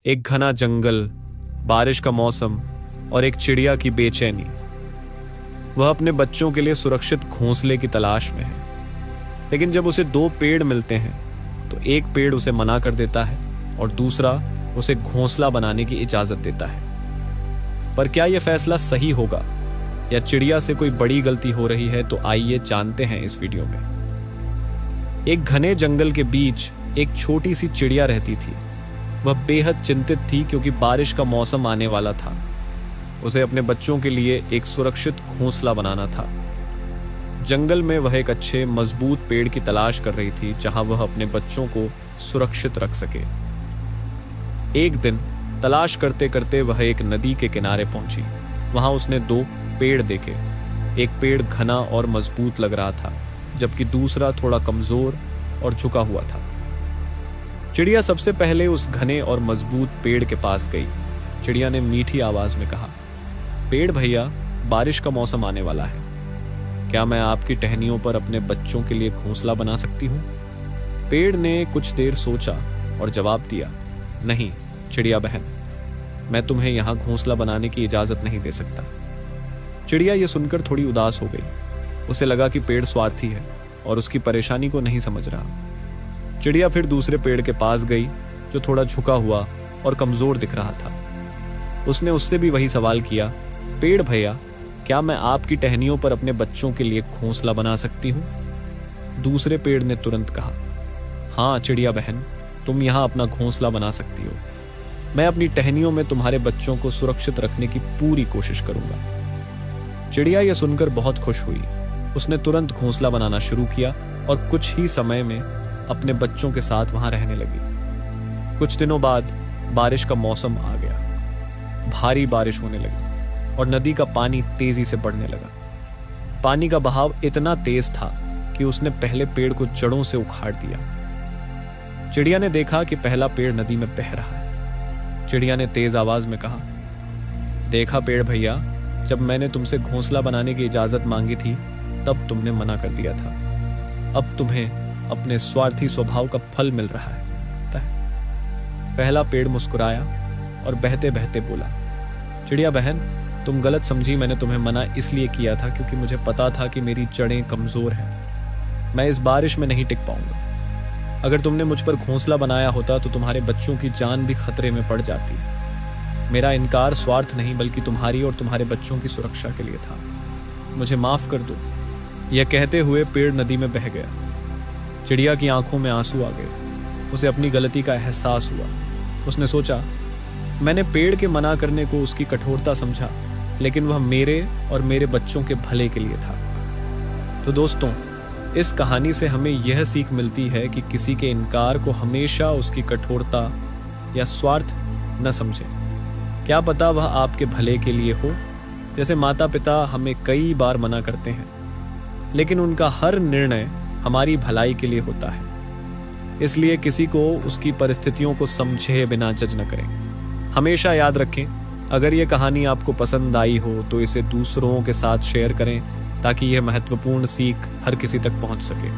एक घना जंगल, बारिश का मौसम और एक चिड़िया की बेचैनी। वह अपने बच्चों के लिए सुरक्षित घोंसले की तलाश में है, लेकिन जब उसे दो पेड़ मिलते हैं तो एक पेड़ उसे मना कर देता है और दूसरा उसे घोंसला बनाने की इजाजत देता है। पर क्या यह फैसला सही होगा या चिड़िया से कोई बड़ी गलती हो रही है? तो आइए जानते हैं इस वीडियो में। एक घने जंगल के बीच एक छोटी सी चिड़िया रहती थी। वह बेहद चिंतित थी क्योंकि बारिश का मौसम आने वाला था। उसे अपने बच्चों के लिए एक सुरक्षित घोंसला बनाना था। जंगल में वह एक अच्छे मजबूत पेड़ की तलाश कर रही थी जहां वह अपने बच्चों को सुरक्षित रख सके। एक दिन तलाश करते करते वह एक नदी के किनारे पहुंची। वहां उसने दो पेड़ देखे। एक पेड़ घना और मजबूत लग रहा था, जबकि दूसरा थोड़ा कमजोर और झुका हुआ था। चिड़िया सबसे पहले उस घने और मजबूत पेड़ के पास गई। चिड़िया ने मीठी आवाज में कहा, पेड़ भैया, बारिश का मौसम आने वाला है। क्या मैं आपकी टहनियों पर अपने बच्चों के लिए घोंसला बना सकती हूँ? पेड़ ने कुछ देर सोचा और जवाब दिया, नहीं चिड़िया बहन, मैं तुम्हें यहाँ घोंसला बनाने की इजाजत नहीं दे सकता। चिड़िया ये सुनकर थोड़ी उदास हो गई। उसे लगा कि पेड़ स्वार्थी है और उसकी परेशानी को नहीं समझ रहा। चिड़िया फिर दूसरे पेड़ के पास गई जो थोड़ा झुका हुआ और कमजोर दिख रहा था। उसने उससे भी वही सवाल किया, पेड़ भैया, क्या मैं आपकी टहनियों पर अपने बच्चों के लिए घोंसला बना सकती हूँ? दूसरे पेड़ ने तुरंत कहा, हाँ चिड़िया बहन, तुम यहाँ अपना घोंसला बना सकती हो। मैं अपनी टहनियों में तुम्हारे बच्चों को सुरक्षित रखने की पूरी कोशिश करूंगा। चिड़िया यह सुनकर बहुत खुश हुई। उसने तुरंत घोंसला बनाना शुरू किया और कुछ ही समय में अपने बच्चों के साथ वहां रहने लगी। कुछ दिनों बाद बारिश का मौसम आ गया। भारी बारिश होने लगी और नदी का पानी तेजी से बढ़ने लगा। पानी का बहाव इतना तेज था कि उसने पहले पेड़ को जड़ों से उखाड़ दिया। चिड़िया ने देखा कि पहला पेड़ नदी में बह रहा है। चिड़िया ने तेज आवाज में कहा, देखा पेड़ भैया, जब मैंने तुमसे घोंसला बनाने की इजाजत मांगी थी तब तुमने मना कर दिया था। अब तुम्हें अपने स्वार्थी स्वभाव का फल मिल रहा है। पहला पेड़ मुस्कुराया और बहते बहते बोला, चिड़िया बहन, तुम गलत समझी। मैंने तुम्हें मना इसलिए किया था क्योंकि मुझे पता था कि मेरी जड़ें कमजोर हैं। मैं इस बारिश में नहीं टिक पाऊंगा। अगर तुमने मुझ पर घोंसला बनाया होता तो तुम्हारे बच्चों की जान भी खतरे में पड़ जाती। मेरा इनकार स्वार्थ नहीं बल्कि तुम्हारी और तुम्हारे बच्चों की सुरक्षा के लिए था। मुझे माफ कर दो। यह कहते हुए पेड़ नदी में बह गया। चिड़िया की आंखों में आंसू आ गए। उसे अपनी गलती का एहसास हुआ। उसने सोचा, मैंने पेड़ के मना करने को उसकी कठोरता समझा, लेकिन वह मेरे और मेरे बच्चों के भले के लिए था। तो दोस्तों, इस कहानी से हमें यह सीख मिलती है कि किसी के इनकार को हमेशा उसकी कठोरता या स्वार्थ न समझें। क्या पता वह आपके भले के लिए हो। जैसे माता पिता हमें कई बार मना करते हैं, लेकिन उनका हर निर्णय हमारी भलाई के लिए होता है। इसलिए किसी को उसकी परिस्थितियों को समझे बिना जज न करें। हमेशा याद रखें, अगर ये कहानी आपको पसंद आई हो तो इसे दूसरों के साथ शेयर करें ताकि यह महत्वपूर्ण सीख हर किसी तक पहुंच सके।